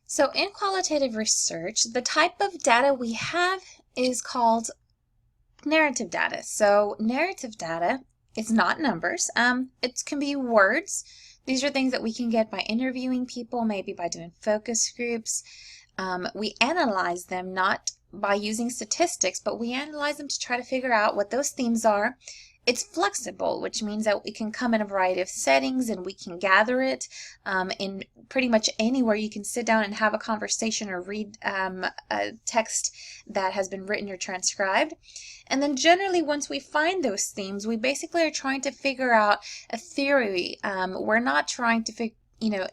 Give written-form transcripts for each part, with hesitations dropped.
So in qualitative research, the type of data we have is called narrative data. So narrative data is not numbers. It can be words. These are things that we can get by interviewing people, maybe by doing focus groups. We analyze them not by using statistics, but we analyze them to try to figure out what those themes are. It's flexible, which means that it can come in a variety of settings and we can gather it in pretty much anywhere you can sit down and have a conversation or read a text that has been written or transcribed. And then generally, once we find those themes, we basically are trying to figure out a theory. We're not trying to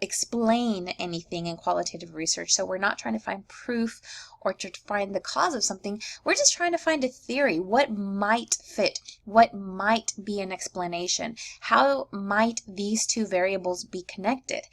explain anything in qualitative research. So we're not trying to find proof or to find the cause of something. We're just trying to find a theory. What might fit? What might be an explanation? How might these two variables be connected?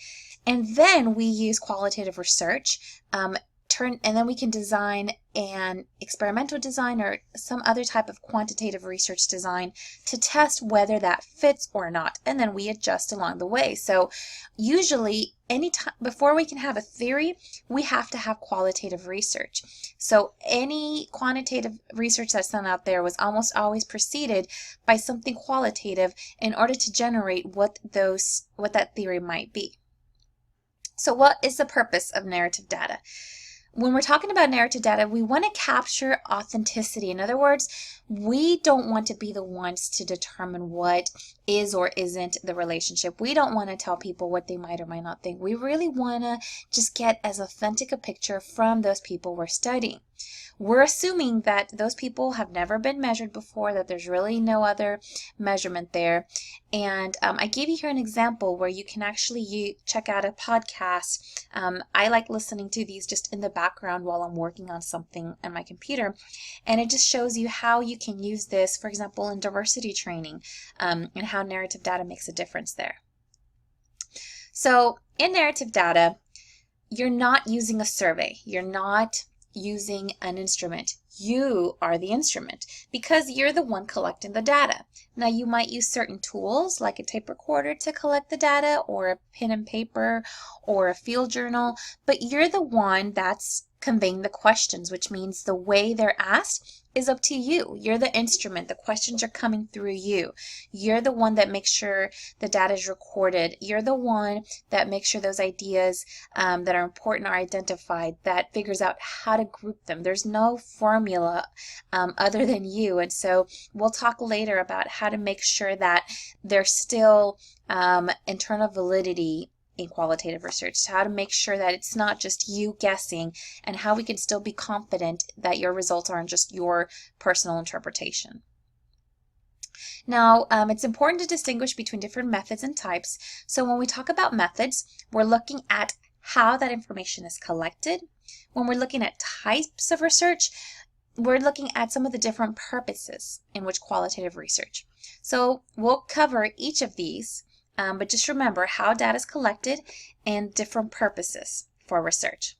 And then we use qualitative research, and then we can design an experimental design or some other type of quantitative research design to test whether that fits or not, and then we adjust along the way. So usually anytime before we can have a theory, we have to have qualitative research. So any quantitative research that's done out there was almost always preceded by something qualitative in order to generate what that theory might be. So what is the purpose of narrative data? When we're talking about narrative data, we want to capture authenticity. In other words, we don't want to be the ones to determine what is or isn't the relationship. We don't want to tell people what they might or might not think. We really want to just get as authentic a picture from those people we're studying. We're assuming that those people have never been measured before, that there's really no other measurement there. And I gave you here an example where you can actually check out a podcast. I like listening to these just in the background while I'm working on something on my computer. And it just shows you how you can use this, for example, in diversity training, and how narrative data makes a difference there. So in narrative data, you're not using a survey. You're not using an instrument. You are the instrument because you're the one collecting the data. Now you might use certain tools like a tape recorder to collect the data, or a pen and paper, or a field journal, but you're the one that's conveying the questions, which means the way they're asked is up to you. You're the instrument. The questions are coming through you. You're the one that makes sure the data is recorded. You're the one that makes sure those ideas that are important are identified, that figures out how to group them. There's no formula other than you. And so we'll talk later about how to make sure that there's still internal validity in qualitative research, how to make sure that it's not just you guessing, and how we can still be confident that your results aren't just your personal interpretation. Now, it's important to distinguish between different methods and types. So when we talk about methods, we're looking at how that information is collected. When we're looking at types of research, we're looking at some of the different purposes in which qualitative research. So we'll cover each of these. But just remember how data is collected and different purposes for research.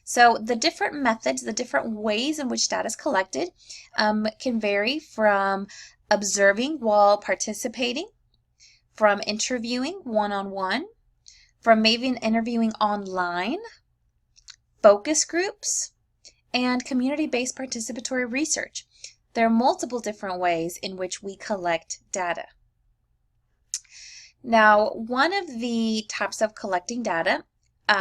So the different methods, the different ways in which data is collected can vary from observing while participating, from interviewing one-on-one, from maybe interviewing online, focus groups, and community-based participatory research. There are multiple different ways in which we collect data. Now, one of the types of collecting data,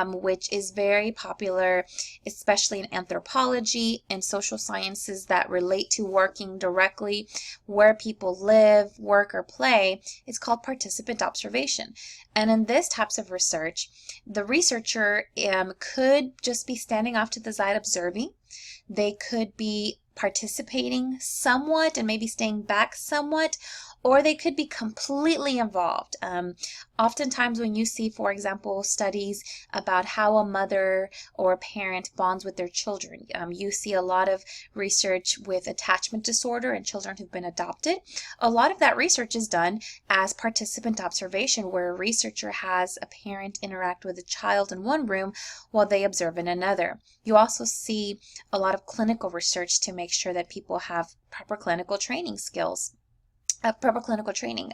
which is very popular, especially in anthropology and social sciences that relate to working directly where people live, work, or play, is called participant observation. And in this types of research, the researcher could just be standing off to the side observing. They could be participating somewhat and maybe staying back somewhat, or they could be completely involved. Oftentimes when you see, for example, studies about how a mother or a parent bonds with their children, you see a lot of research with attachment disorder and children who've been adopted. A lot of that research is done as participant observation, where a researcher has a parent interact with a child in one room while they observe in another. You also see a lot of clinical research to make sure that people have proper clinical training skills. purple clinical training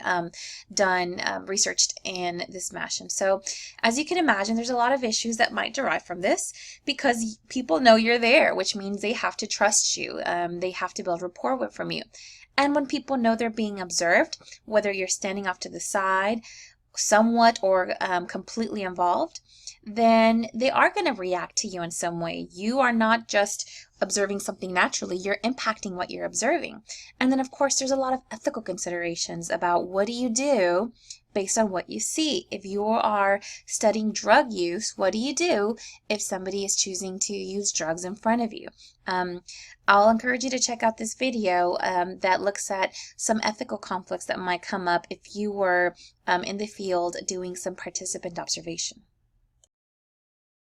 done, researched in this MASH. And so, as you can imagine, there's a lot of issues that might derive from this because people know you're there, which means they have to trust you. They have to build rapport from you. And when people know they're being observed, whether you're standing off to the side, somewhat or completely involved, then they are going to react to you in some way. You are not just observing something naturally, you're impacting what you're observing. And then, of course, there's a lot of ethical considerations about what do you do based on what you see. If you are studying drug use, what do you do if somebody is choosing to use drugs in front of you? I'll encourage you to check out this video that looks at some ethical conflicts that might come up if you were in the field doing some participant observation.